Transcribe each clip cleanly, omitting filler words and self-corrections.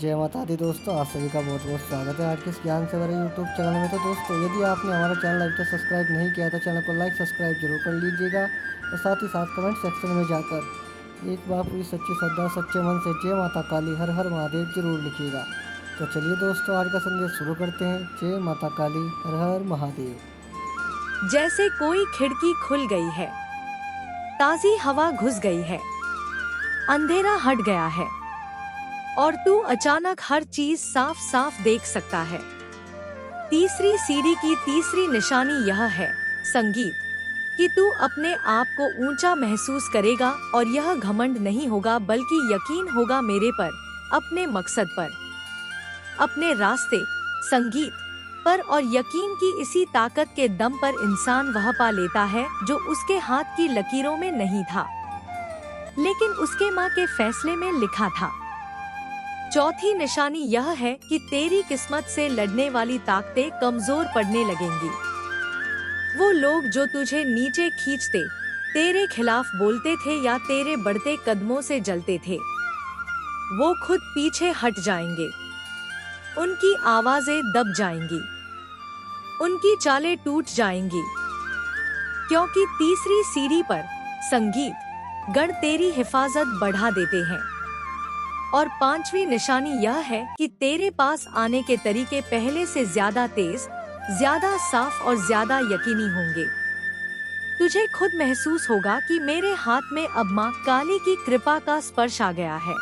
जय माता दी दोस्तों, आप सभी का बहुत बहुत स्वागत है आज के इस ज्ञान से भरे यूट्यूब चैनल में। तो दोस्तों, यदि आपने हमारा चैनल अभी तक सब्सक्राइब नहीं किया तो चैनल को लाइक सब्सक्राइब जरूर कर लीजिएगा और साथ ही साथ कमेंट सेक्शन में जाकर एक बार पूरी सच्ची श्रद्धा सच्चे मन से जय माता काली हर हर महादेव जरूर लिखिएगा। तो चलिए दोस्तों, आज का संदेश शुरू करते हैं। जय माता काली हर हर महादेव। जैसे कोई खिड़की खुल गई है, ताज़ी हवा घुस गई है, अंधेरा हट गया है और तू अचानक हर चीज साफ साफ देख सकता है। तीसरी सीढ़ी की तीसरी निशानी यह है संगीत, कि तू अपने आप को ऊंचा महसूस करेगा और यह घमंड नहीं होगा बल्कि यकीन होगा मेरे पर, अपने मकसद पर, अपने रास्ते, संगीत पर। और यकीन की इसी ताकत के दम पर इंसान वह पा लेता है जो उसके हाथ की लकीरों में नहीं था, लेकिन उसके माँ के फैसले में लिखा था। चौथी निशानी यह है कि तेरी किस्मत से लड़ने वाली ताकतें कमजोर पड़ने लगेंगी। वो लोग जो तुझे नीचे खींचते, तेरे खिलाफ बोलते थे या तेरे बढ़ते कदमों से जलते थे, वो खुद पीछे हट जाएंगे। उनकी आवाजें दब जाएंगी, उनकी चालें टूट जाएंगी, क्योंकि तीसरी सीढ़ी पर संगीत गण तेरी हिफाजत बढ़ा देते हैं। और पांचवी निशानी यह है कि तेरे पास आने के तरीके पहले से ज्यादा तेज, ज्यादा साफ और ज्यादा यकीनी होंगे। तुझे खुद महसूस होगा कि मेरे हाथ में अब माँ काली की कृपा का स्पर्श आ गया है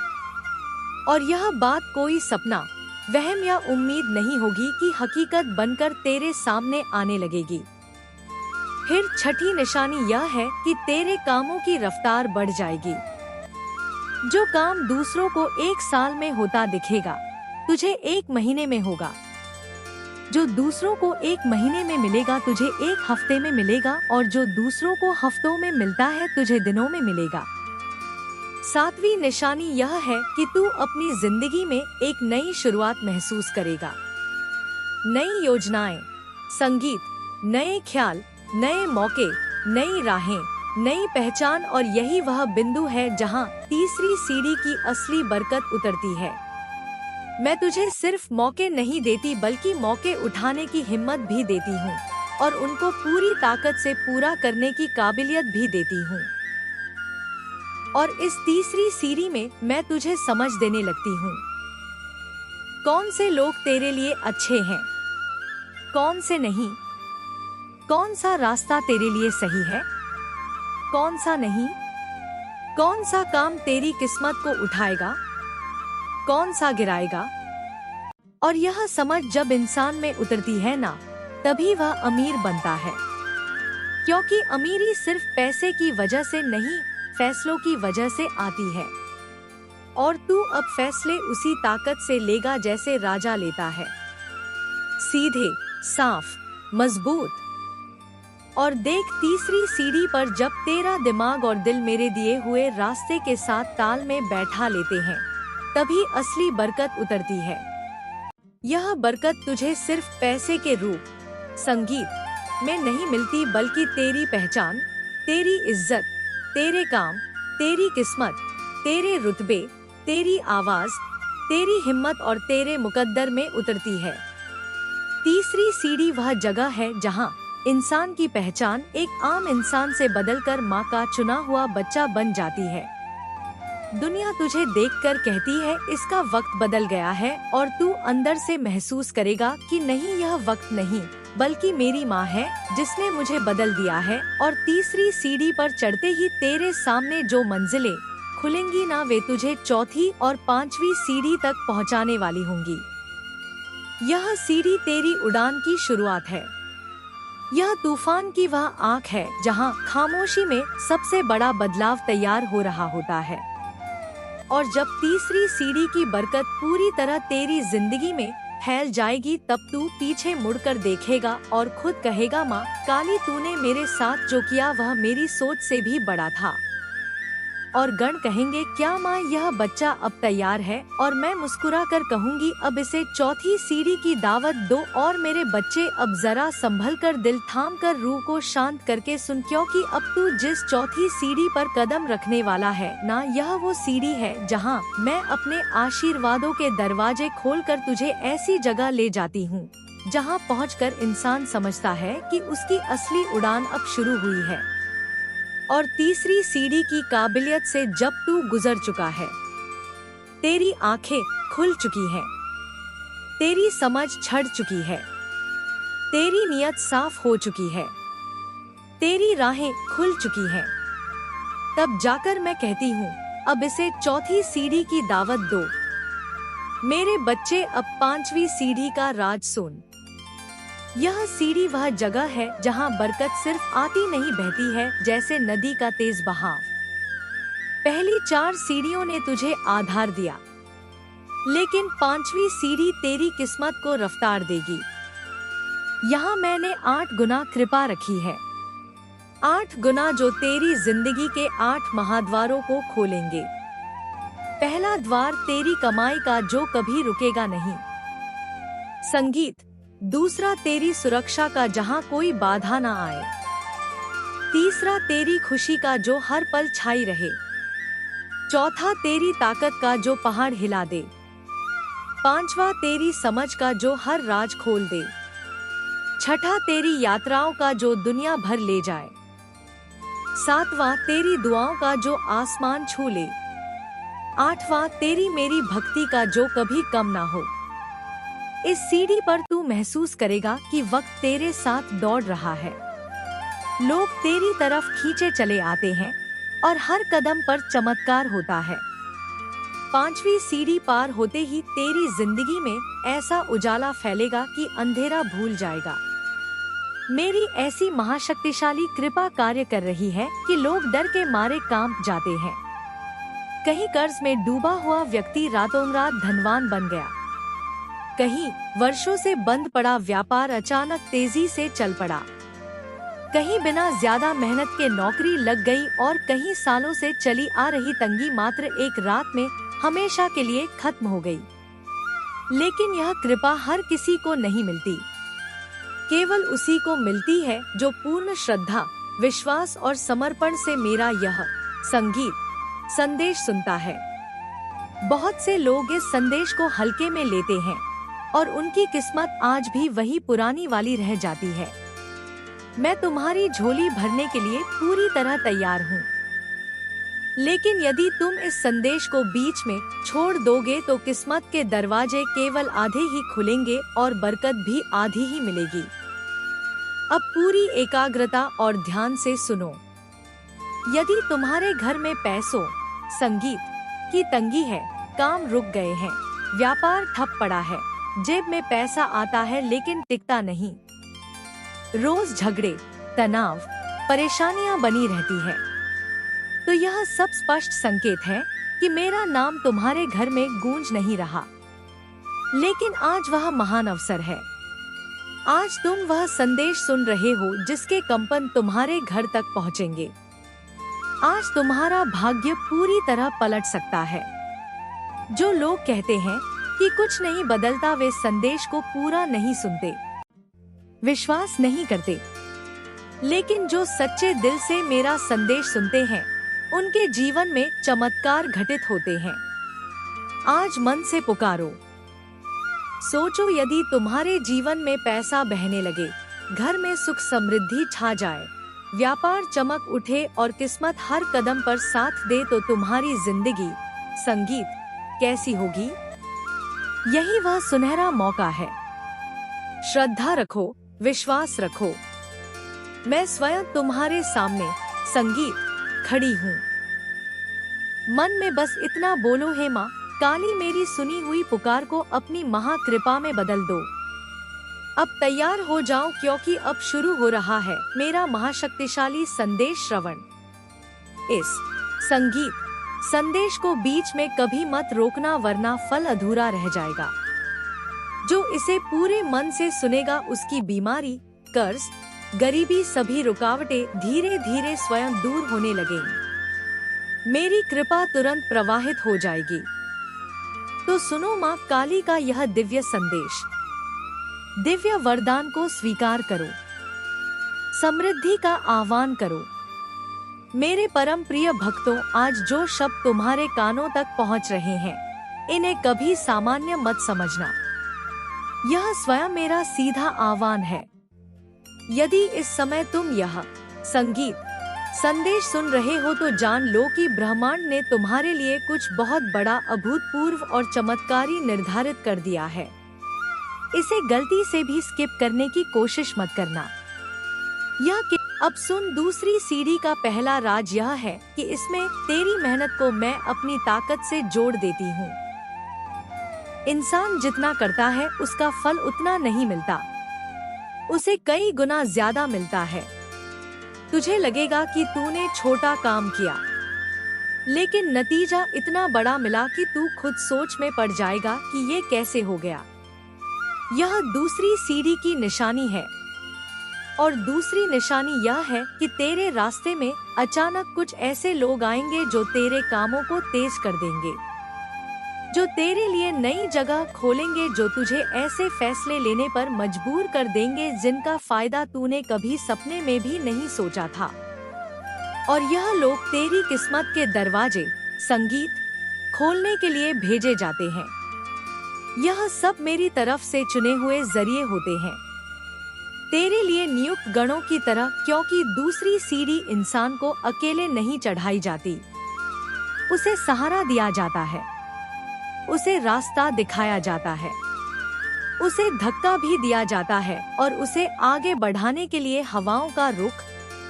और यह बात कोई सपना, वहम या उम्मीद नहीं होगी कि हकीकत बनकर तेरे सामने आने लगेगी। फिर छठी निशानी यह है कि तेरे कामों की रफ्तार बढ़ जाएगी। जो काम दूसरों को 1 साल में होता दिखेगा, तुझे 1 महीने में होगा। जो दूसरों को 1 महीने में मिलेगा, तुझे 1 हफ्ते में मिलेगा और जो दूसरों को हफ्तों में मिलता है, तुझे दिनों में मिलेगा। सातवीं निशानी यह है कि तू अपनी जिंदगी में एक नई शुरुआत महसूस करेगा। नई योजनाएं, संगीत, नए ख्याल, नए मौके, नई राहें, नई पहचान। और यही वह बिंदु है जहां तीसरी सीढ़ी की असली बरकत उतरती है। मैं तुझे सिर्फ मौके नहीं देती बल्कि मौके उठाने की हिम्मत भी देती हूँ और उनको पूरी ताकत से पूरा करने की काबिलियत भी देती हूँ। और इस तीसरी सीढ़ी में मैं तुझे समझ देने लगती हूँ कौन से लोग तेरे लिए अच्छे हैं, कौन से नहीं, कौन सा रास्ता तेरे लिए सही है, कौन सा नहीं, कौन सा काम तेरी किस्मत को उठाएगा, कौन सा गिराएगा। और यह समझ जब इंसान में उतरती है ना, तभी वह अमीर बनता है। क्योंकि अमीरी सिर्फ पैसे की वजह से नहीं, फैसलों की वजह से आती है। और तू अब फैसले उसी ताकत से लेगा जैसे राजा लेता है, सीधे, साफ, मजबूत। और देख, तीसरी सीढ़ी पर जब तेरा दिमाग और दिल मेरे दिए हुए रास्ते के साथ ताल में बैठा लेते हैं, तभी असली बरकत उतरती है। यह बरकत तुझे सिर्फ पैसे के रूप, संगीत में नहीं मिलती बल्कि तेरी पहचान, तेरी इज्जत, तेरे काम, तेरी किस्मत, तेरे रुतबे, तेरी आवाज, तेरी हिम्मत और तेरे मुकद्दर में उतरती है। तीसरी सीढ़ी वह जगह है जहाँ इंसान की पहचान एक आम इंसान से बदलकर माँ का चुना हुआ बच्चा बन जाती है। दुनिया तुझे देखकर कहती है इसका वक्त बदल गया है, और तू अंदर से महसूस करेगा कि नहीं, यह वक्त नहीं बल्कि मेरी माँ है जिसने मुझे बदल दिया है। और तीसरी सीढ़ी पर चढ़ते ही तेरे सामने जो मंजिलें खुलेंगी ना, वे तुझे चौथी और पांचवी सीढ़ी तक पहुँचाने वाली होंगी। यह सीढ़ी तेरी उड़ान की शुरुआत है। यह तूफान की वह आँख है जहां खामोशी में सबसे बड़ा बदलाव तैयार हो रहा होता है। और जब तीसरी सीढ़ी की बरकत पूरी तरह तेरी जिंदगी में फैल जाएगी, तब तू पीछे मुड़कर देखेगा और खुद कहेगा, माँ काली, तूने मेरे साथ जो किया वह मेरी सोच से भी बड़ा था। और गण कहेंगे क्या माँ यह बच्चा अब तैयार है, और मैं मुस्कुरा कर कहूँगी अब इसे चौथी सीढ़ी की दावत दो। और मेरे बच्चे अब जरा संभल कर दिल थाम कर रूह को शांत करके सुन, क्योंकि अब तू जिस चौथी सीढ़ी पर कदम रखने वाला है ना, यह वो सीढ़ी है जहाँ मैं अपने आशीर्वादों के दरवाजे खोल कर तुझे ऐसी जगह ले जाती हूँ जहाँ पहुंचकर इंसान समझता है कि उसकी असली उड़ान अब शुरू हुई है। और तीसरी सीढ़ी की काबिलियत से जब तू गुजर चुका है, तेरी आंखें खुल चुकी हैं, तेरी समझ छड़ चुकी है, तेरी नियत साफ हो चुकी है, तेरी राहें खुल चुकी हैं, तब जाकर मैं कहती हूँ अब इसे चौथी सीढ़ी की दावत दो। मेरे बच्चे अब पांचवी सीढ़ी का राज सुन। यह सीढ़ी वह जगह है जहाँ बरकत सिर्फ आती नहीं बहती है जैसे नदी का तेज बहाव। पहली 4 सीढ़ियों ने तुझे आधार दिया, लेकिन पांचवी सीढ़ी तेरी किस्मत को रफ्तार देगी। यहाँ मैंने 8 गुना कृपा रखी है, 8 गुना जो तेरी जिंदगी के 8 महाद्वारों को खोलेंगे। पहला द्वार तेरी कमाई का जो कभी रुकेगा नहीं, संगीत। दूसरा तेरी सुरक्षा का जहां कोई बाधा ना आए। तीसरा तेरी खुशी का जो हर पल छाई रहे। चौथा तेरी ताकत का जो पहाड़ हिला दे। पांचवा तेरी समझ का जो हर राज खोल दे। छठा तेरी यात्राओं का जो दुनिया भर ले जाए। सातवां तेरी दुआओं का जो आसमान छू ले। आठवां तेरी मेरी भक्ति का जो कभी कम ना हो। इस सीढ़ी पर तू महसूस करेगा कि वक्त तेरे साथ दौड़ रहा है, लोग तेरी तरफ खींचे चले आते हैं और हर कदम पर चमत्कार होता है। पांचवी सीढ़ी पार होते ही तेरी जिंदगी में ऐसा उजाला फैलेगा कि अंधेरा भूल जाएगा। मेरी ऐसी महाशक्तिशाली कृपा कार्य कर रही है कि लोग डर के मारे कांप जाते हैं। कहीं कर्ज में डूबा हुआ व्यक्ति रातों रात धनवान बन गया, कहीं वर्षों से बंद पड़ा व्यापार अचानक तेजी से चल पड़ा, कहीं बिना ज्यादा मेहनत के नौकरी लग गई और कहीं सालों से चली आ रही तंगी मात्र एक रात में हमेशा के लिए खत्म हो गई। लेकिन यह कृपा हर किसी को नहीं मिलती, केवल उसी को मिलती है जो पूर्ण श्रद्धा, विश्वास और समर्पण से मेरा यह संगीत संदेश सुनता है। बहुत से लोग इस संदेश को हल्के में लेते हैं और उनकी किस्मत आज भी वही पुरानी वाली रह जाती है। मैं तुम्हारी झोली भरने के लिए पूरी तरह तैयार हूँ, लेकिन यदि तुम इस संदेश को बीच में छोड़ दोगे तो किस्मत के दरवाजे केवल आधे ही खुलेंगे और बरकत भी आधी ही मिलेगी। अब पूरी एकाग्रता और ध्यान से सुनो। यदि तुम्हारे घर में पैसों, संगीत की तंगी है, काम रुक गए हैं, व्यापार ठप पड़ा है, जेब में पैसा आता है लेकिन टिकता नहीं, रोज झगड़े, तनाव, परेशानियां बनी रहती है, तो यह सब स्पष्ट संकेत है कि मेरा नाम तुम्हारे घर में गूंज नहीं रहा। लेकिन आज वह महान अवसर है। आज तुम वह संदेश सुन रहे हो जिसके कंपन तुम्हारे घर तक पहुंचेंगे। आज तुम्हारा भाग्य पूरी तरह पलट सकता है। जो लोग कहते हैं कि कुछ नहीं बदलता, वे संदेश को पूरा नहीं सुनते, विश्वास नहीं करते। लेकिन जो सच्चे दिल से मेरा संदेश सुनते हैं, उनके जीवन में चमत्कार घटित होते हैं। आज मन से पुकारो। सोचो, यदि तुम्हारे जीवन में पैसा बहने लगे, घर में सुख समृद्धि छा जाए, व्यापार चमक उठे और किस्मत हर कदम पर साथ दे, तो तुम्हारी जिंदगी संगीत कैसी होगी? यही वह सुनहरा मौका है। श्रद्धा रखो, विश्वास रखो। मैं स्वयं तुम्हारे सामने संगीत खड़ी हूँ। मन में बस इतना बोलो, हे माँ काली, मेरी सुनी हुई पुकार को अपनी महाकृपा में बदल दो। अब तैयार हो जाओ, क्योंकि अब शुरू हो रहा है मेरा महाशक्तिशाली संदेश श्रवण। इस संगीत संदेश को बीच में कभी मत रोकना, वरना फल अधूरा रह जाएगा। जो इसे पूरे मन से सुनेगा, उसकी बीमारी, कर्ज, गरीबी, सभी रुकावटें धीरे धीरे स्वयं दूर होने लगेंगी। मेरी कृपा तुरंत प्रवाहित हो जाएगी। तो सुनो माँ काली का यह दिव्य संदेश। दिव्य वरदान को स्वीकार करो, समृद्धि का आह्वान करो। मेरे परम प्रिय भक्तों, आज जो शब्द तुम्हारे कानों तक पहुंच रहे हैं, इन्हें कभी सामान्य मत समझना। यह स्वयं मेरा सीधा आह्वान है। यदि इस समय तुम यह संगीत संदेश सुन रहे हो तो जान लो कि ब्रह्मांड ने तुम्हारे लिए कुछ बहुत बड़ा, अभूतपूर्व और चमत्कारी निर्धारित कर दिया है। इसे गलती से भी स्किप करने की कोशिश मत करना। अब सुन, दूसरी सीढ़ी का पहला राज यह है कि इसमें तेरी मेहनत को मैं अपनी ताकत से जोड़ देती हूँ। इंसान जितना करता है उसका फल उतना नहीं मिलता, उसे कई गुना ज्यादा मिलता है। तुझे लगेगा कि तूने छोटा काम किया, लेकिन नतीजा इतना बड़ा मिला कि तू खुद सोच में पड़ जाएगा कि ये कैसे हो गया। यह दूसरी सीढ़ी की निशानी है। और दूसरी निशानी यह है कि तेरे रास्ते में अचानक कुछ ऐसे लोग आएंगे जो तेरे कामों को तेज कर देंगे, जो तेरे लिए नई जगह खोलेंगे, जो तुझे ऐसे फैसले लेने पर मजबूर कर देंगे जिनका फायदा तूने कभी सपने में भी नहीं सोचा था। और यह लोग तेरी किस्मत के दरवाजे संगीत खोलने के लिए भेजे जाते हैं। यह सब मेरी तरफ से चुने हुए जरिए होते हैं, तेरे लिए नियुक्त गणों की तरह, क्योंकि दूसरी सीढ़ी इंसान को अकेले नहीं चढ़ाई जाती, उसे सहारा दिया जाता है, उसे रास्ता दिखाया जाता है, उसे धक्का भी दिया जाता है और उसे आगे बढ़ाने के लिए हवाओं का रुख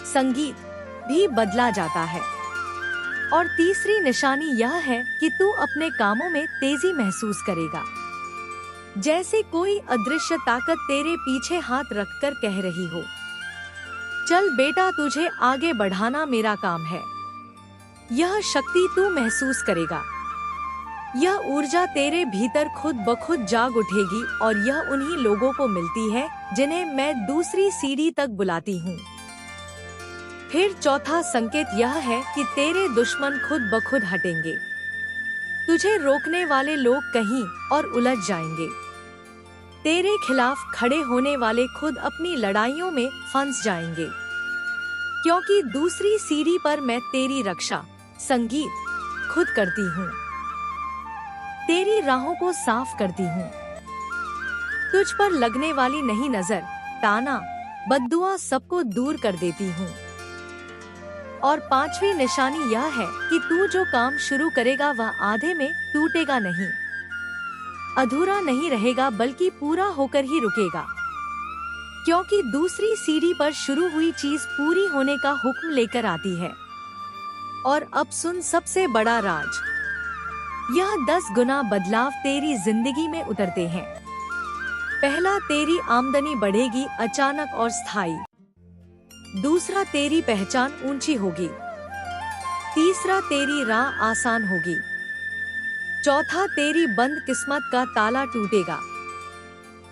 संगीत भी बदला जाता है। और तीसरी निशानी यह है कि तू अपने कामों में तेजी महसूस करेगा, जैसे कोई अदृश्य ताकत तेरे पीछे हाथ रखकर कह रही हो, चल बेटा, तुझे आगे बढ़ाना मेरा काम है। यह शक्ति तू महसूस करेगा, यह ऊर्जा तेरे भीतर खुद ब खुद जाग उठेगी और यह उन्हीं लोगों को मिलती है जिन्हें मैं दूसरी सीढ़ी तक बुलाती हूँ। फिर चौथा संकेत यह है कि तेरे दुश्मन खुद ब खुद हटेंगे, तुझे रोकने वाले लोग कहीं और उलझ जाएंगे, तेरे खिलाफ खड़े होने वाले खुद अपनी लड़ाइयों में फंस जाएंगे, क्योंकि दूसरी सीढ़ी पर मैं तेरी रक्षा संगीत खुद करती हूँ, तेरी राहों को साफ करती हूँ। तुझ पर लगने वाली नहीं नजर, ताना, बद्दुआ सबको दूर कर देती हूँ। और पांचवी निशानी यह है कि तू जो काम शुरू करेगा वह आधे में टूटेगा नहीं, अधूरा नहीं रहेगा, बल्कि पूरा होकर ही रुकेगा, क्योंकि दूसरी सीढ़ी पर शुरू हुई चीज पूरी होने का हुक्म लेकर आती है। और अब सुन सबसे बड़ा राज, यह 10 गुना बदलाव तेरी जिंदगी में उतरते हैं। पहला, तेरी आमदनी बढ़ेगी अचानक और स्थायी। दूसरा, तेरी पहचान ऊंची होगी। तीसरा, तेरी राह आसान होगी। चौथा, तेरी बंद किस्मत का ताला टूटेगा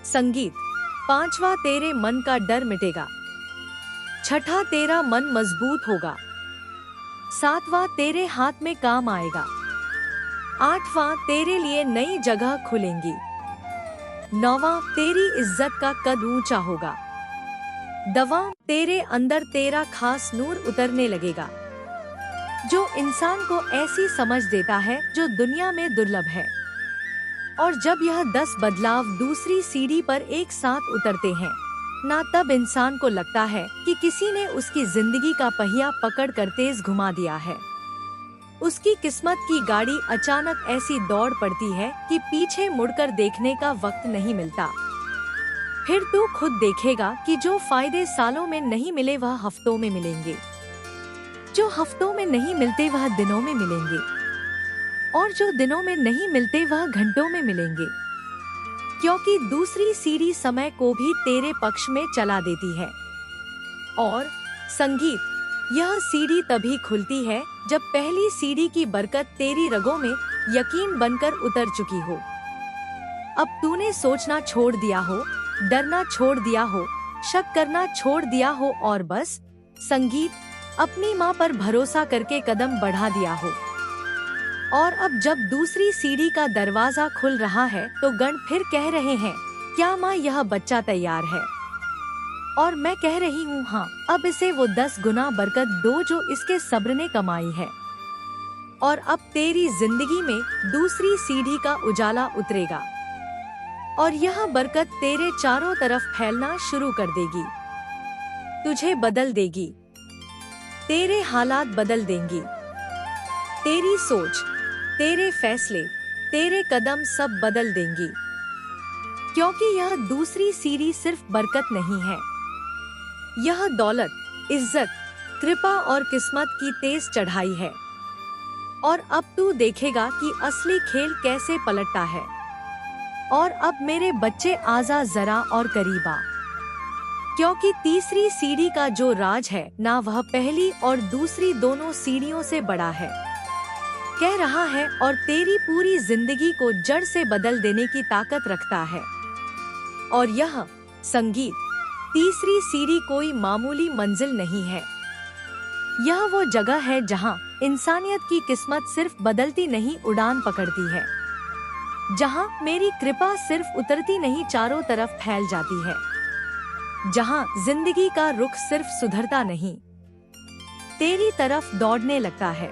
संगीत। पांचवा, तेरे मन का डर मिटेगा। छठा, तेरा मन मजबूत होगा। सातवां, तेरे हाथ में काम आएगा। आठवां, तेरे लिए नई जगह खुलेंगी। नौवां, तेरी इज्जत का कद ऊंचा होगा। दवां, तेरे अंदर तेरा खास नूर उतरने लगेगा, जो इंसान को ऐसी समझ देता है जो दुनिया में दुर्लभ है। और जब यह 10 बदलाव दूसरी सीढ़ी पर एक साथ उतरते हैं ना, तब इंसान को लगता है कि किसी ने उसकी जिंदगी का पहिया पकड़कर तेज घुमा दिया है। उसकी किस्मत की गाड़ी अचानक ऐसी दौड़ पड़ती है कि पीछे मुड़कर देखने का वक्त नहीं मिलता। फिर तू खुद देखेगा कि जो फायदे सालों में नहीं मिले वह हफ्तों में मिलेंगे, जो हफ्तों में नहीं मिलते वह दिनों में मिलेंगे, और जो दिनों में नहीं मिलते वह घंटों में मिलेंगे, क्योंकि दूसरी सीढ़ी समय को भी तेरे पक्ष में चला देती है। और संगीत, यह सीढ़ी तभी खुलती है जब पहली सीढ़ी की बरकत तेरी रगों में यकीन बनकर उतर चुकी हो। अब तूने सोचना छोड़ दिया हो, डरना छोड़ दिया हो, शक करना छोड़ दिया हो और बस संगीत अपनी माँ पर भरोसा करके कदम बढ़ा दिया हो। और अब जब दूसरी सीढ़ी का दरवाजा खुल रहा है तो गण फिर कह रहे हैं, क्या माँ यह बच्चा तैयार है? और मैं कह रही हूँ हाँ, अब इसे वो 10 गुना बरकत दो जो इसके सब्र ने कमाई है। और अब तेरी जिंदगी में दूसरी सीढ़ी का उजाला उतरेगा और यह बरकत तेरे चारों तरफ फैलना शुरू कर देगी, तुझे बदल देगी, तेरे हालात बदल देंगी, तेरी सोच, तेरे फैसले, तेरे कदम सब बदल देंगी। क्योंकि यह दूसरी सीढ़ी सिर्फ बरकत नहीं है, यह दौलत, इज्जत, कृपा और किस्मत की तेज चढ़ाई है। और अब तू देखेगा कि असली खेल कैसे पलटता है। और अब मेरे बच्चे आजा जरा और करीबा, क्योंकि तीसरी सीढ़ी का जो राज है ना वह पहली और दूसरी दोनों सीढ़ियों से बड़ा है, कह रहा है और तेरी पूरी जिंदगी को जड़ से बदल देने की ताकत रखता है। और यह संगीत, तीसरी सीढ़ी कोई मामूली मंजिल नहीं है, यह वो जगह है जहां इंसानियत की किस्मत सिर्फ बदलती नहीं उड़ान पकड़ती है, जहां मेरी कृपा सिर्फ उतरती नहीं चारों तरफ फैल जाती है, जहां जिंदगी का रुख सिर्फ सुधरता नहीं तेरी तरफ दौड़ने लगता है।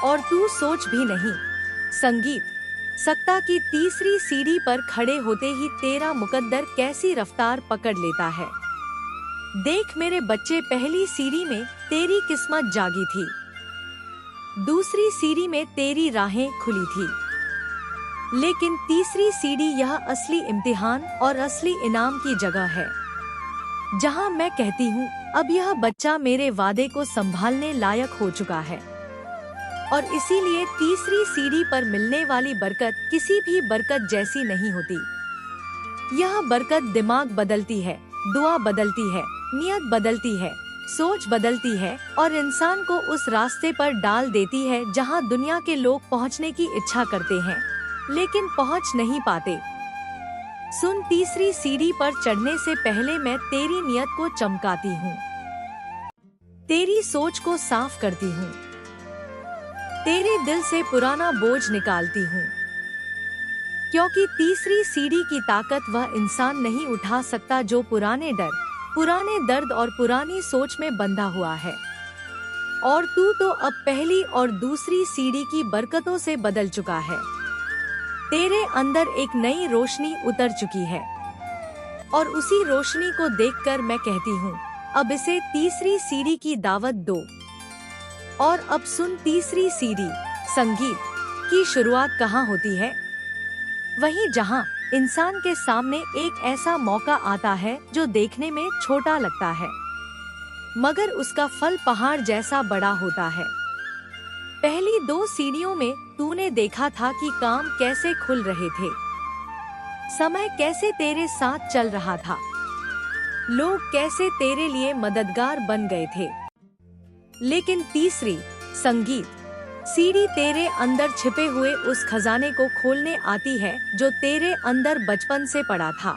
और तू सोच भी नहीं संगीत सकता कि तीसरी सीढ़ी पर खड़े होते ही तेरा मुकद्दर कैसी रफ्तार पकड़ लेता है। देख मेरे बच्चे, पहली सीढ़ी में तेरी किस्मत जागी थी, दूसरी सीढ़ी में तेरी राहें खुली थी, लेकिन तीसरी सीढ़ी यह असली इम्तिहान और असली इनाम की जगह है, जहां मैं कहती हूँ अब यह बच्चा मेरे वादे को संभालने लायक हो चुका है। और इसीलिए तीसरी सीढ़ी पर मिलने वाली बरकत किसी भी बरकत जैसी नहीं होती। यह बरकत दिमाग बदलती है, दुआ बदलती है, नियत बदलती है, सोच बदलती है और इंसान को उस रास्ते पर डाल देती है जहां दुनिया के लोग पहुंचने की इच्छा करते हैं लेकिन पहुंच नहीं पाते। सुन, तीसरी सीढ़ी पर चढ़ने से पहले मैं तेरी नियत को चमकाती हूँ, तेरी सोच को साफ करती हूँ, तेरे दिल से पुराना बोझ निकालती हूँ। क्योंकि तीसरी सीढ़ी की ताकत वह इंसान नहीं उठा सकता जो पुराने डर, पुराने दर्द और पुरानी सोच में बंधा हुआ है। और तू तो अब पहली और दूसरी सीढ़ी की बरकतों से बदल चुका है, तेरे अंदर एक नई रोशनी उतर चुकी है। और उसी रोशनी को देखकर मैं कहती हूँ अब इसे तीसरी सीढ़ी की दावत दो। और अब सुन, तीसरी सीढ़ी संगीत की शुरुआत कहाँ होती है? वहीं जहाँ इंसान के सामने एक ऐसा मौका आता है जो देखने में छोटा लगता है मगर उसका फल पहाड़ जैसा बड़ा होता है। पहली 2 सीढ़ियों में तूने देखा था कि काम कैसे खुल रहे थे, समय कैसे तेरे साथ चल रहा था, लोग कैसे तेरे लिए मददगार बन गए थे। लेकिन तीसरी संगीत सीढ़ी तेरे अंदर छिपे हुए उस खजाने को खोलने आती है जो तेरे अंदर बचपन से पड़ा था,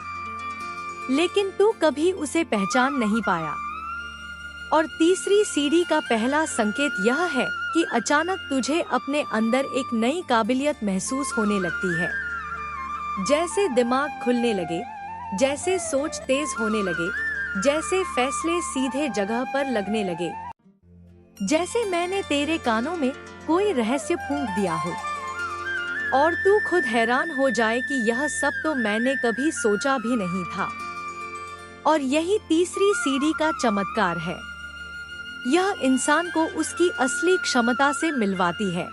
लेकिन तू कभी उसे पहचान नहीं पाया। और तीसरी सीढ़ी का पहला संकेत यह है कि अचानक तुझे अपने अंदर एक नई काबिलियत महसूस होने लगती है, जैसे दिमाग खुलने लगे, जैसे सोच तेज होने लगे, जैसे फैसले सीधे जगह पर लगने लगे, जैसे मैंने तेरे कानों में कोई रहस्य फूंक दिया हो और तू खुद हैरान हो जाए कि यह सब तो मैंने कभी सोचा भी नहीं था। और यही तीसरी सीढ़ी का चमत्कार है, यह इंसान को उसकी असली क्षमता से मिलवाती है।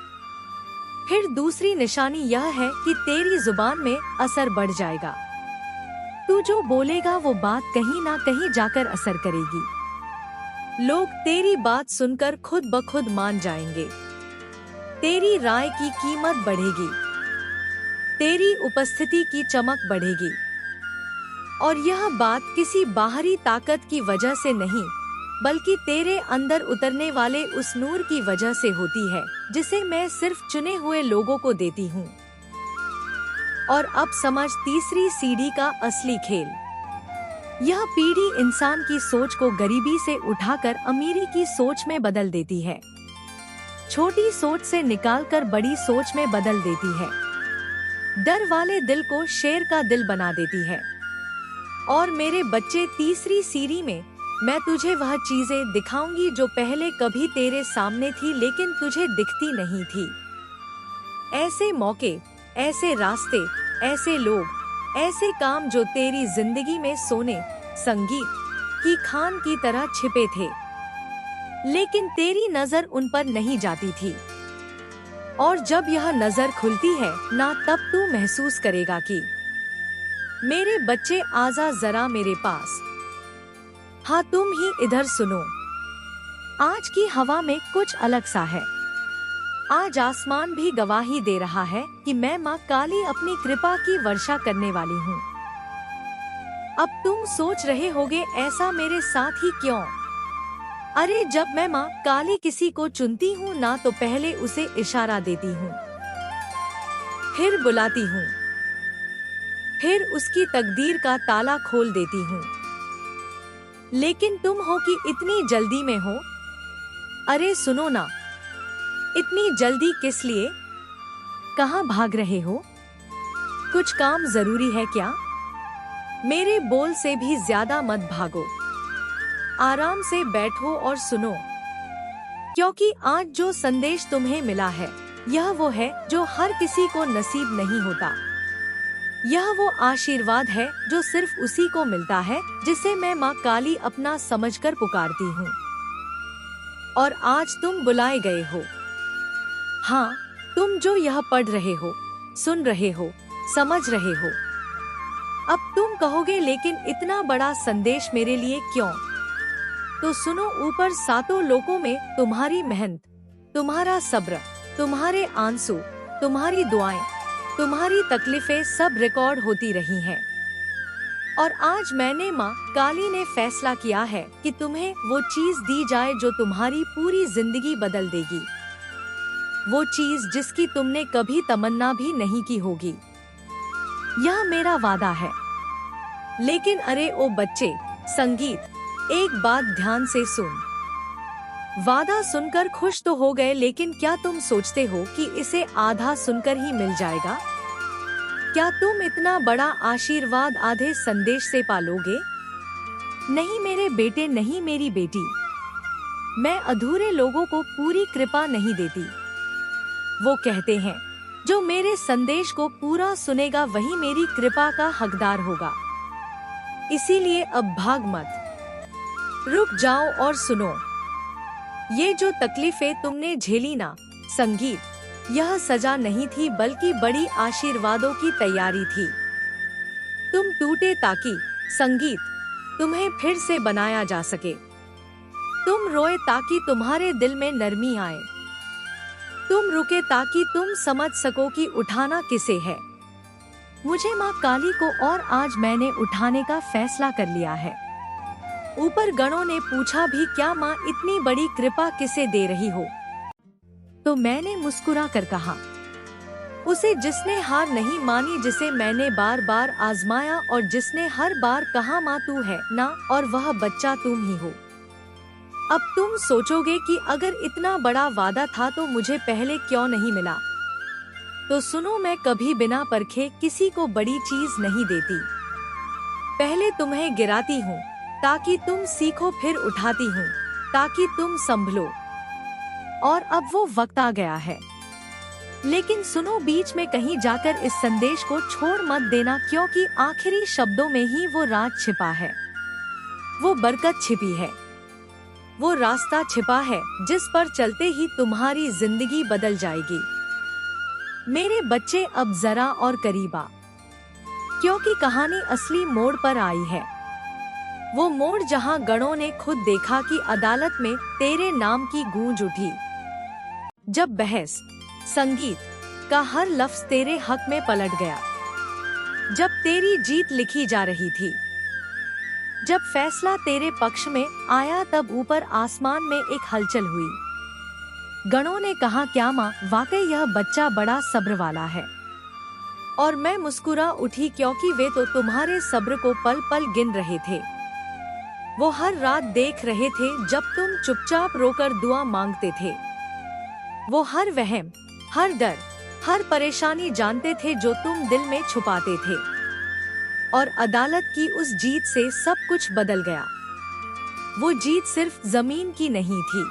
फिर दूसरी निशानी यह है कि तेरी जुबान में असर बढ़ जाएगा, तू जो बोलेगा वो बात कहीं ना कहीं जाकर असर करेगी, लोग तेरी बात सुनकर खुद ब खुद मान जाएंगे, तेरी राय की कीमत बढ़ेगी, तेरी उपस्थिति की चमक बढ़ेगी। और यह बात किसी बाहरी ताकत की वजह से नहीं बल्कि तेरे अंदर उतरने वाले उस नूर की वजह से होती है जिसे मैं सिर्फ चुने हुए लोगों को देती हूँ। और अब समझ तीसरी सीढ़ी का असली खेल। यह पीढ़ी इंसान की सोच को गरीबी से उठाकर अमीरी की सोच में बदल देती है, छोटी सोच से निकालकर बड़ी सोच में बदल देती है, डर वाले दिल को शेर का दिल बना देती है। और मेरे बच्चे, तीसरी सीरी में मैं तुझे वह चीजें दिखाऊंगी जो पहले कभी तेरे सामने थी लेकिन तुझे दिखती नहीं थी। ऐसे मौके, ऐसे रास्ते, ऐसे लोग, ऐसे काम जो तेरी जिंदगी में सोने, संगीत की खान की तरह छिपे थे, लेकिन तेरी नजर उन पर नहीं जाती थी। और जब यह नजर खुलती है ना, तब तू महसूस करेगा कि मेरे बच्चे, आजा जरा मेरे पास। हाँ, तुम ही इधर सुनो। आज की हवा में कुछ अलग सा है। आज आसमान भी गवाही दे रहा है कि मैं माँ काली अपनी कृपा की वर्षा करने वाली हूँ। अब तुम सोच रहे होगे ऐसा मेरे साथ ही क्यों? अरे, जब मैं माँ काली किसी को चुनती हूँ ना, तो पहले उसे इशारा देती हूँ, फिर बुलाती हूँ, फिर उसकी तकदीर का ताला खोल देती हूँ। लेकिन तुम हो कि इतनी जल्दी में हो। अरे सुनो ना, इतनी जल्दी किस लिए? कहाँ भाग रहे हो? कुछ काम जरूरी है क्या? मेरे बोल से भी ज्यादा मत भागो, आराम से बैठो और सुनो, क्योंकि आज जो संदेश तुम्हें मिला है, यह वो है जो हर किसी को नसीब नहीं होता। यह वो आशीर्वाद है जो सिर्फ उसी को मिलता है जिसे मैं माँ काली अपना समझकर पुकारती हूँ। और आज तुम बुलाए गए हो। हाँ, तुम जो यह पढ़ रहे हो, सुन रहे हो, समझ रहे हो। अब तुम कहोगे लेकिन इतना बड़ा संदेश मेरे लिए क्यों? तो सुनो, ऊपर सातों लोकों में तुम्हारी मेहनत, तुम्हारा सब्र, तुम्हारे आंसू, तुम्हारी दुआएं, तुम्हारी तकलीफें सब रिकॉर्ड होती रही हैं। और आज मैंने माँ काली ने फैसला किया है कि तुम्हें वो चीज दी जाए जो तुम्हारी पूरी जिंदगी बदल देगी। वो चीज जिसकी तुमने कभी तमन्ना भी नहीं की होगी। यह मेरा वादा है। लेकिन अरे ओ बच्चे, संगीत, एक बात ध्यान से सुन। वादा सुनकर खुश तो हो गए, लेकिन क्या तुम सोचते हो कि इसे आधा सुनकर ही मिल जाएगा? क्या तुम इतना बड़ा आशीर्वाद आधे संदेश से पालोगे? नहीं मेरे बेटे, नहीं मेरी बेटी। मैं अधूरे लोगों को पूरी कृपा नहीं देती। वो कहते हैं जो मेरे संदेश को पूरा सुनेगा वही मेरी कृपा का हकदार होगा। इसीलिए अब भाग मत, रुक जाओ और सुनो। ये जो तकलीफें तुमने झेली ना, संगीत, यह सजा नहीं थी बल्कि बड़ी आशीर्वादों की तैयारी थी। तुम टूटे ताकि, संगीत, तुम्हें फिर से बनाया जा सके। तुम रोए ताकि तुम्हारे दिल में नरमी आए। तुम रुके ताकि तुम समझ सको कि उठाना किसे है। मुझे माँ काली को, और आज मैंने उठाने का फैसला कर लिया है। ऊपर गणों ने पूछा भी, क्या माँ इतनी बड़ी कृपा किसे दे रही हो? तो मैंने मुस्कुरा कर कहा, उसे जिसने हार नहीं मानी, जिसे मैंने बार बार आजमाया और जिसने हर बार कहा माँ तू है ना, और वह बच्चा तुम ही हो। अब तुम सोचोगे कि अगर इतना बड़ा वादा था तो मुझे पहले क्यों नहीं मिला? तो सुनो, मैं कभी बिना परखे किसी को बड़ी चीज नहीं देती। पहले तुम्हें गिराती हूँ ताकि तुम सीखो, फिर उठाती हूँ ताकि तुम संभलो। और अब वो वक्त आ गया है। लेकिन सुनो, बीच में कहीं जाकर इस संदेश को छोड़ मत देना, क्योंकि आखिरी शब्दों में ही वो राज छिपा है, वो बरकत छिपी है, वो रास्ता छिपा है जिस पर चलते ही तुम्हारी जिंदगी बदल जाएगी। मेरे बच्चे, अब जरा और करीब आ, क्योंकि कहानी असली मोड़ पर आई है। वो मोड़ जहां गणों ने खुद देखा कि अदालत में तेरे नाम की गूंज उठी। जब बहस, संगीत का हर लफ्ज तेरे हक में पलट गया। जब तेरी जीत लिखी जा रही थी, जब फैसला तेरे पक्ष में आया, तब ऊपर आसमान में एक हलचल हुई। गणों ने कहा, क्या माँ, वाकई यह बच्चा बड़ा सब्र वाला है। और मैं मुस्कुरा उठी क्योंकि वे तो तुम्हारे सब्र को पल पल गिन रहे थे। वो हर रात देख रहे थे जब तुम चुपचाप रोकर दुआ मांगते थे। वो हर वहम, हर डर, हर परेशानी जानते थे जो तुम दिल में छुपाते थे। और अदालत की उस जीत से सब कुछ बदल गया। वो जीत सिर्फ जमीन की नहीं थी।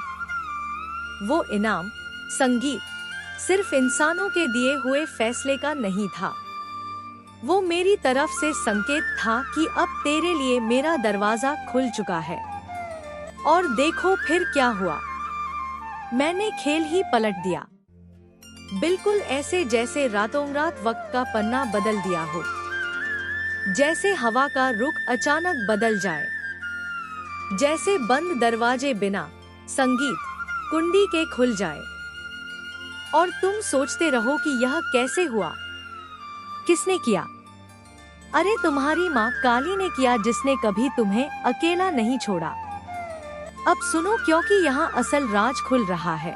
वो इनाम, संगीत, सिर्फ इंसानों के दिए हुए फैसले का नहीं था। वो मेरी तरफ से संकेत था कि अब तेरे लिए मेरा दरवाजा खुल चुका है। और देखो फिर क्या हुआ। मैंने खेल ही पलट दिया, बिल्कुल ऐसे जैसे रातों रात वक्त का पन्ना बदल दिया हो। जैसे हवा का रुख अचानक बदल जाए, जैसे बंद दरवाजे बिना संगीत कुंडी के खुल जाए। और तुम सोचते रहो कि यह कैसे हुआ, किसने किया? अरे तुम्हारी माँ काली ने किया, जिसने कभी तुम्हें अकेला नहीं छोड़ा। अब सुनो, क्योंकि यहाँ असल राज खुल रहा है।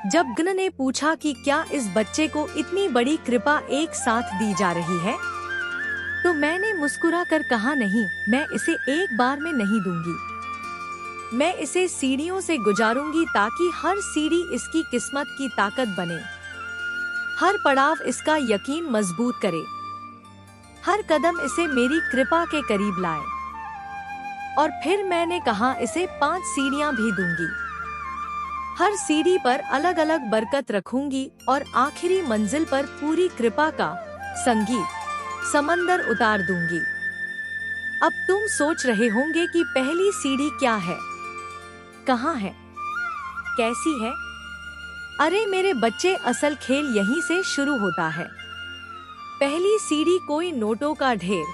जब गण ने पूछा कि क्या इस बच्चे को इतनी बड़ी कृपा एक साथ दी जा रही है, तो मैंने मुस्कुरा कर कहा, नहीं, मैं इसे एक बार में नहीं दूंगी। मैं इसे सीढ़ियों से गुजारूंगी ताकि हर सीढ़ी इसकी किस्मत की ताकत बने, हर पड़ाव इसका यकीन मजबूत करे, हर कदम इसे मेरी कृपा के करीब लाए। और फिर मैंने कहा, इसे 5 सीढ़ियां भी दूंगी। हर सीढ़ी पर अलग अलग बरकत रखूंगी और आखिरी मंजिल पर पूरी कृपा का संगीत समंदर उतार दूंगी। अब तुम सोच रहे होंगे कि पहली सीढ़ी क्या है, कहाँ है, कैसी है? अरे मेरे बच्चे, असल खेल यहीं से शुरू होता है। पहली सीढ़ी कोई नोटों का ढेर,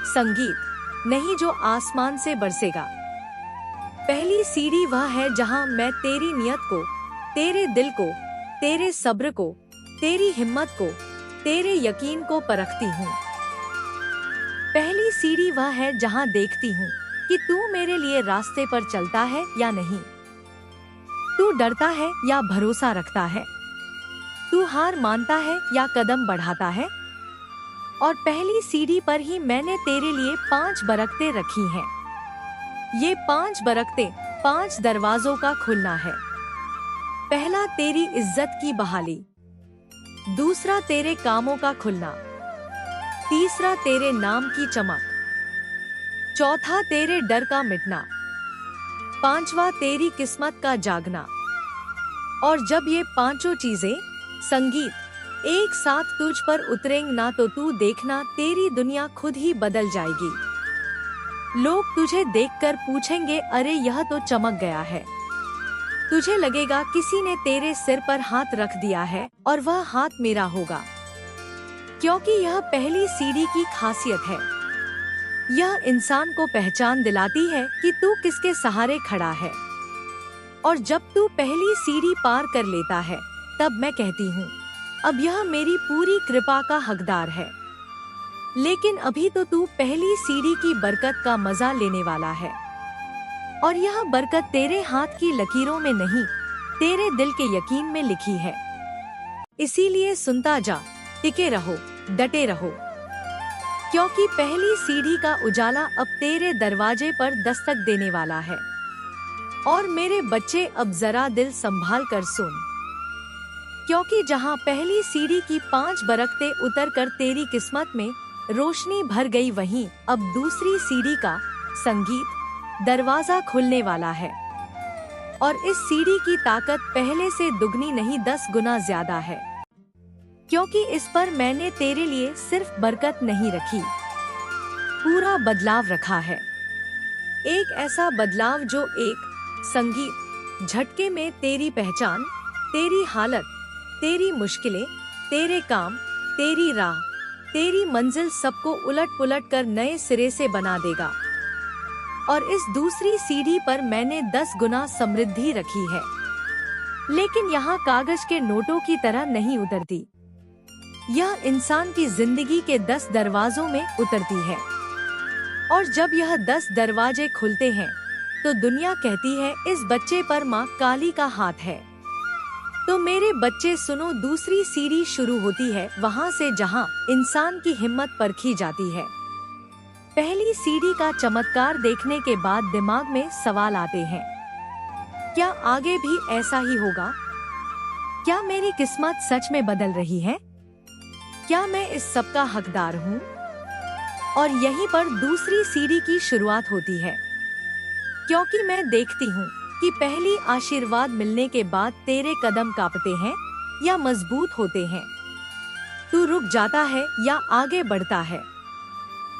संगीत नहीं जो आसमान से बरसेगा। पहली सीढ़ी वह है जहां मैं तेरी नियत को, तेरे दिल को, तेरे सब्र को, तेरी हिम्मत को, तेरे यकीन को परखती हूँ। पहली सीढ़ी वह है जहां देखती हूँ कि तू मेरे लिए रास्ते पर चलता है या नहीं, तू डरता है या भरोसा रखता है, तू हार मानता है या कदम बढ़ाता है। और पहली सीढ़ी पर ही मैंने तेरे लिए 5 बरकतें रखी हैं। ये 5 बरकतें 5 दरवाजों का खुलना है। पहला, तेरी इज्जत की बहाली। दूसरा, तेरे कामों का खुलना। तीसरा, तेरे नाम की चमक। चौथा, तेरे डर का मिटना। पांचवा, तेरी किस्मत का जागना। और जब ये 5 चीजें संगीत एक साथ तुझ पर उतरेंगे ना, तो तू देखना तेरी दुनिया खुद ही बदल जाएगी। लोग तुझे देखकर पूछेंगे, अरे यह तो चमक गया है। तुझे लगेगा किसी ने तेरे सिर पर हाथ रख दिया है और वह हाथ मेरा होगा, क्योंकि यह पहली सीढ़ी की खासियत है। यह इंसान को पहचान दिलाती है कि तू किसके सहारे खड़ा है। और जब तू पहली सीढ़ी पार कर लेता है, तब मैं कहती हूँ, अब यह मेरी पूरी कृपा का हकदार है। लेकिन अभी तो तू पहली सीढ़ी की बरकत का मजा लेने वाला है। और यह बरकत तेरे हाथ की लकीरों में नहीं, तेरे दिल के यकीन में लिखी है। इसीलिए सुनता जा, टिके रहो, डटे रहो, क्योंकि पहली सीढ़ी का उजाला अब तेरे दरवाजे पर दस्तक देने वाला है। और मेरे बच्चे, अब जरा दिल संभाल कर सुन, क्योंकि जहां पहली सीढ़ी की 5 बरकतें उतरकर तेरी किस्मत में रोशनी भर गई, वहीं अब दूसरी सीढ़ी का संगीत दरवाजा खुलने वाला है। और इस सीढ़ी की ताकत पहले से दुगनी नहीं 10 गुना ज्यादा है, क्योंकि इस पर मैंने तेरे लिए सिर्फ बरकत नहीं रखी, पूरा बदलाव रखा है। एक ऐसा बदलाव जो एक संगीत झटके में तेरी पहचान, तेरी हालत, तेरी मुश्किलें, तेरे काम, तेरी राह, तेरी मंजिल सबको उलट पुलट कर नए सिरे से बना देगा। और इस दूसरी सीढ़ी पर मैंने 10 गुना समृद्धि रखी है, लेकिन यहाँ कागज के नोटों की तरह नहीं उतरती। यह इंसान की जिंदगी के 10 दरवाजों में उतरती है। और जब यह 10 दरवाजे खुलते हैं, तो दुनिया कहती है, इस बच्चे पर माँ काली का हाथ है। तो मेरे बच्चे सुनो, दूसरी सीढ़ी शुरू होती है वहाँ से जहाँ इंसान की हिम्मत परखी जाती है। पहली सीढ़ी का चमत्कार देखने के बाद दिमाग में सवाल आते हैं, क्या आगे भी ऐसा ही होगा? क्या मेरी किस्मत सच में बदल रही है? क्या मैं इस सब का हकदार हूँ? और यहीं पर दूसरी सीढ़ी की शुरुआत होती है, क्योंकि मैं देखती हूँ कि पहली आशीर्वाद मिलने के बाद तेरे कदम कांपते हैं या मजबूत होते हैं। तू रुक जाता है या आगे बढ़ता है?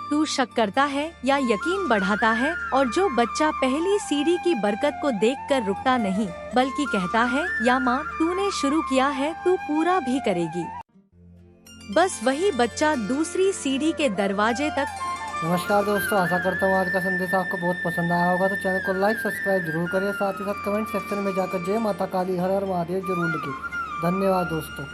तू शक करता है या यकीन बढ़ाता है? और जो बच्चा पहली सीढ़ी की बरकत को देखकर रुकता नहीं बल्कि कहता है, या माँ तूने शुरू किया है, तू पूरा भी करेगी, बस वही बच्चा दूसरी सीढ़ी के दरवाजे तक। नमस्कार दोस्तों, आशा करता हूँ आज का संदेश आपको बहुत पसंद आया होगा। तो चैनल को लाइक सब्सक्राइब जरूर करें, साथ ही साथ कमेंट सेक्शन में जाकर जय माता काली हर हर महादेव जरूर लिखें। धन्यवाद दोस्तों।